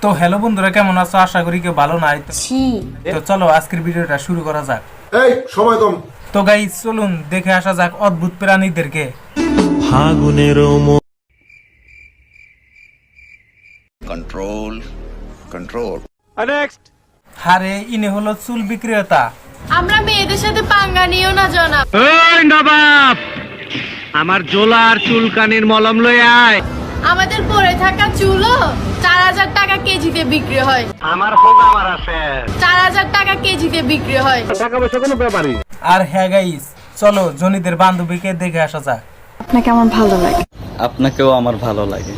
তো হ্যালো বন্ধুরা, কেমন আছো? আশা করি কেউ ভালো নাই। তো চলো আজকের ভিডিওটা শুরু করা যাক। এই সময় কম। তো গাইস চলুন দেখে আসা যাক অদ্ভুত প্রাণীদেরকে। ফাগুনের control নেক্সট হারে ইনি হলো চুল বিক্রেতা। আমরা মেয়েদের সাথে পাঙ্গা নিও না জনাব। ওই নবাব, আমার জোলার চুলকানির মলম লয়ে আয়। আমাদের পরে থাকা চুলও 4000 টাকা কেজিতে বিক্রি হয়। আমার হোক আমার আছে 4000 টাকা কেজিতে বিক্রি হয়। টাকা পয়সা কোনো ব্যাপারই। আর হ্যাঁ গাইস, চলো জনিদের বান্ধবীকে দেখে আসা যাক। আপনাকে আমার ভালো লাগে। আপনাকেও আমার ভালো লাগে।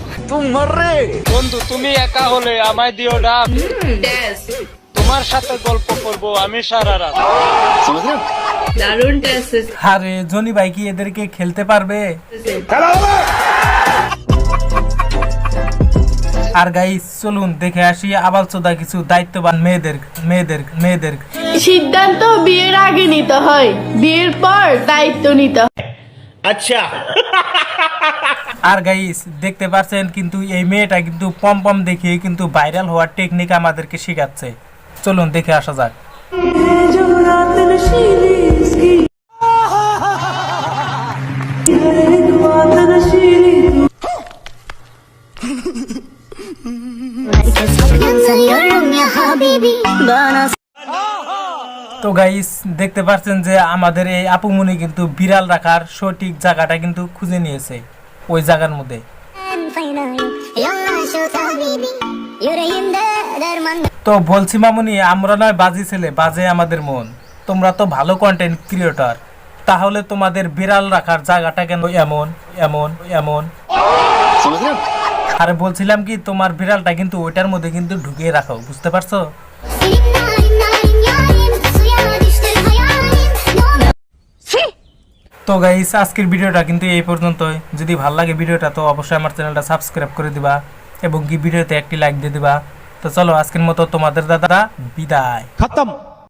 বন্ধু তুমি একা হলে আমায় দিও ডাক। তোমার সাথে গল্প করব আমি সারা রাত। দারুণ টেস্ট। আরে জনি ভাই কি এদেরকে খেলতে পারবে? আর গাইস চলুন দেখে আসি আবালচোদা কিছু দায়িত্ববান মেয়েদের। সিদ্ধান্ত বিয়ের আগে নিতে হয়, বিয়ের পর দায়িত্ব নিতে হয়। আচ্ছা। আর গাইস দেখতে পাচ্ছেন কিন্তু এই মেয়েটা কিন্তু পম দেখিয়ে কিন্তু ভাইরাল হওয়ার টেকনিক আমাদেরকে শেখাচ্ছে। চলুন দেখে আসা যাক। তো গাইস দেখতে পাচ্ছেন যে আমাদের এই আপুমনি কিন্তু বিড়াল রাখার সঠিক জায়গাটা কিন্তু খুঁজে নিয়েছে ওই জায়গার মধ্যে। তো বলছি মামুনি, আমরা নয় বাজি ছেলে, বাজে আমাদের মন। তোমরা তো ভালো কন্টেন্ট ক্রিয়েটর, তাহলে তোমাদের বিড়াল রাখার জায়গাটা কেন এমন? আরে বলছিলাম কি, তোমার বিড়ালটা কিন্তু ওইটার মধ্যে কিন্তু ঢুকিয়ে রাখো, বুঝতে পারছো? তো গাইস আজকের ভিডিওটা কিন্তু এই পর্যন্তই। যদি ভালো লাগে ভিডিওটা তো অবশ্যই আমার চ্যানেলটা সাবস্ক্রাইব করে দিবা এবং কি ভিডিওতে একটি লাইক দিয়ে দিবা। তো চলো আজকের মতো তোমাদের দাদা বিদায়। খতম।